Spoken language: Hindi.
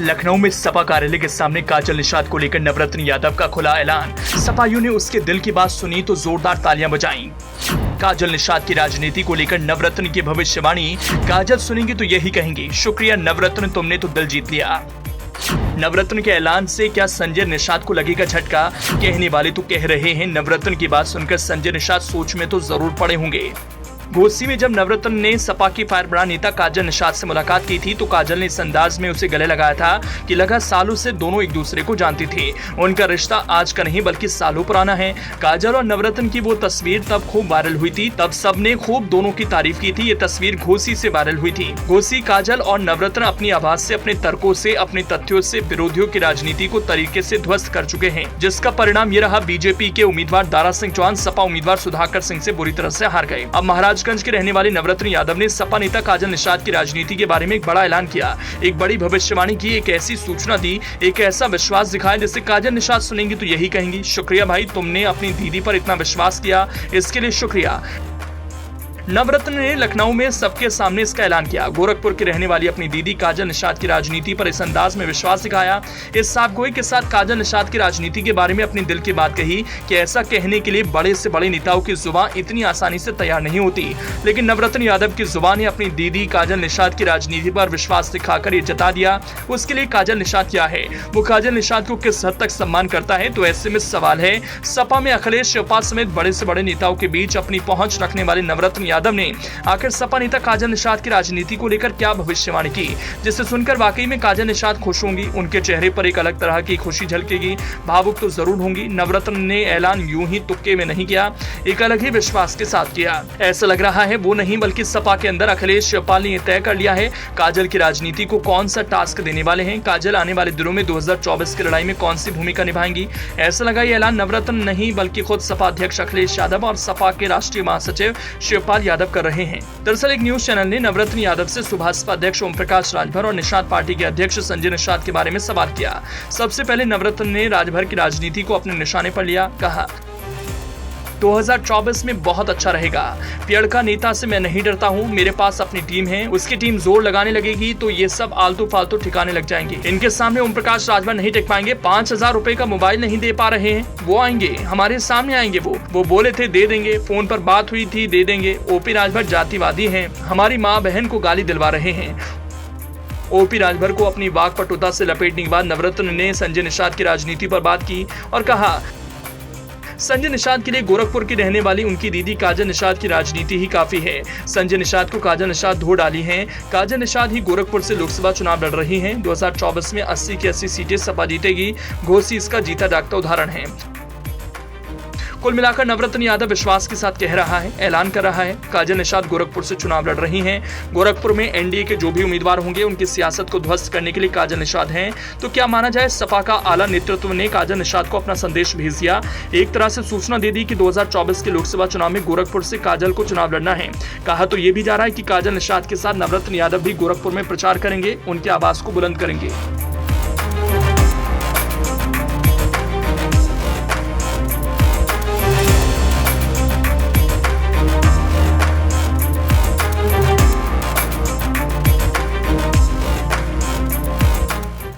लखनऊ में सपा कार्यालय के सामने काजल निषाद को लेकर नवरत्न यादव का खुला ऐलान। सपाइयों ने उसके दिल की बात सुनी तो जोरदार तालियां बजाईं। काजल निषाद की राजनीति को लेकर नवरत्न की भविष्यवाणी। काजल सुनेंगी तो यही कहेंगी, शुक्रिया नवरत्न, तुमने तो दिल जीत लिया। नवरत्न के ऐलान से क्या संजय निषाद को लगेगा झटका? कहने वाले तो कह रहे हैं नवरत्न की बात सुनकर संजय निषाद सोच में तो जरूर पड़े होंगे। घोसी में जब नवरत्न ने सपा की फायरब्रांड नेता काजल निषाद से मुलाकात की थी तो काजल ने इस अंदाज में उसे गले लगाया था कि लगा सालों से दोनों एक दूसरे को जानती थी। उनका रिश्ता आज का नहीं बल्कि सालों पुराना है। काजल और नवरत्न की वो तस्वीर तब खूब वायरल हुई थी, तब सबने खूब दोनों की तारीफ की थी। ये तस्वीर घोसी से वायरल हुई थी। घोसी काजल और नवरत्न अपनी आवाज से, अपने तर्कों से, अपने तथ्यों से विरोधियों की राजनीति को तरीके से ध्वस्त कर चुके हैं, जिसका परिणाम ये रहा बीजेपी के उम्मीदवार दारा सिंह चौहान सपा उम्मीदवार सुधाकर सिंह से बुरी तरह से हार गए। अब महाराजगंज के रहने वाले नवरत्न यादव ने सपा नेता काजल निषाद की राजनीति के बारे में एक बड़ा ऐलान किया, एक बड़ी भविष्यवाणी की, एक ऐसी सूचना दी, एक ऐसा विश्वास दिखाया जिससे काजल निषाद सुनेंगी तो यही कहेंगी, शुक्रिया भाई, तुमने अपनी दीदी पर इतना विश्वास किया, इसके लिए शुक्रिया। नवरत्न ने लखनऊ में सबके सामने इसका ऐलान किया। गोरखपुर की रहने वाली अपनी दीदी काजल निषाद की राजनीति पर इस अंदाज में विश्वास दिखाया, इस साफगोई के साथ काजल निषाद की राजनीति के बारे में अपनी दिल की बात कही कि ऐसा कहने के लिए बड़े से बड़े नेताओं की जुबान इतनी आसानी से तैयार नहीं होती, लेकिन नवरत्न यादव की जुबान ने अपनी दीदी काजल निषाद की राजनीति पर विश्वास दिखाकर ये जता दिया। उसके लिए काजल निषाद क्या है, वो काजल निषाद को किस हद तक सम्मान करता है, तो ऐसे में सवाल है, सपा में अखिलेश शिवपाल समेत बड़े से बड़े नेताओं के बीच अपनी पहुंच रखने वाले नवरत्न यादव ने आखिर सपा नेता काजल निषाद की राजनीति को लेकर क्या भविष्यवाणी की, जिसे सुनकर वाकई में काजल निषाद खुश होंगी, उनके चेहरे पर एक अलग तरह की खुशी झलकेगी, भावुक तो जरूर होंगी। नवरत्न ने ऐलान यूं ही तुक्के में नहीं किया, एक अलग ही विश्वास के साथ किया। ऐसा लग रहा है वो नहीं बल्कि सपा के अंदर अखिलेश शिवपाल ने तय कर लिया है काजल की राजनीति को कौन सा टास्क देने वाले हैं, काजल आने वाले दिनों में 2024 की लड़ाई में कौन सी भूमिका निभाएंगी। ऐसा लगा ये ऐलान नवरत्न नहीं बल्कि खुद सपा अध्यक्ष अखिलेश यादव और सपा के राष्ट्रीय महासचिव शिवपाल यादव कर रहे हैं। दरअसल एक न्यूज चैनल ने नवरत्न यादव से सुभाषपा अध्यक्ष ओम प्रकाश राजभर और निषाद पार्टी के अध्यक्ष संजय निषाद के बारे में सवाल किया। सबसे पहले नवरत्न ने राजभर की राजनीति को अपने निशाने पर लिया, कहा 2024 में बहुत अच्छा रहेगा। पेड़ का नेता से मैं नहीं डरता हूँ, मेरे पास अपनी टीम है, उसकी टीम जोर लगाने लगेगी तो ये सब आलतू फालतू ठिकाने लग जाएंगे। इनके सामने ओम प्रकाश राजभर नहीं टिक पाएंगे। 5,000 रुपए का मोबाइल नहीं दे पा रहे हैं, वो आएंगे, हमारे सामने आएंगे। वो बोले थे दे देंगे, फोन पर बात हुई थी दे देंगे। ओपी राजभर जातिवादी हैं, हमारी माँ बहन को गाली दिलवा रहे हैं। ओपी राजभर को अपनी वाकपटुता से लपेटने के बाद नवरत्न ने संजय निषाद की राजनीति पर बात की और कहा संजय निषाद के लिए गोरखपुर की रहने वाली उनकी दीदी काजल निषाद की राजनीति ही काफी है। संजय निषाद को काजल निषाद धो डाली हैं। काजल निषाद ही गोरखपुर से लोकसभा चुनाव लड़ रही हैं। 2024 में 80 की 80 सीटें सपा जीतेगी। घोसी इसका जीता जागता उदाहरण है। कुल मिलाकर नवरत्न यादव विश्वास के साथ कह रहा है, ऐलान कर रहा है, काजल निषाद गोरखपुर से चुनाव लड़ रही हैं। गोरखपुर में एनडीए के जो भी उम्मीदवार होंगे उनकी सियासत को ध्वस्त करने के लिए काजल निषाद हैं। तो क्या माना जाए, सपा का आला नेतृत्व ने काजल निषाद को अपना संदेश भेज दिया, एक तरह से सूचना दे दी कि 2024 के लोकसभा चुनाव में गोरखपुर से काजल को चुनाव लड़ना है। कहा तो ये भी जा रहा है कि काजल निषाद के साथ नवरत्न यादव भी गोरखपुर में प्रचार करेंगे, उनकी आवाज को बुलंद करेंगे।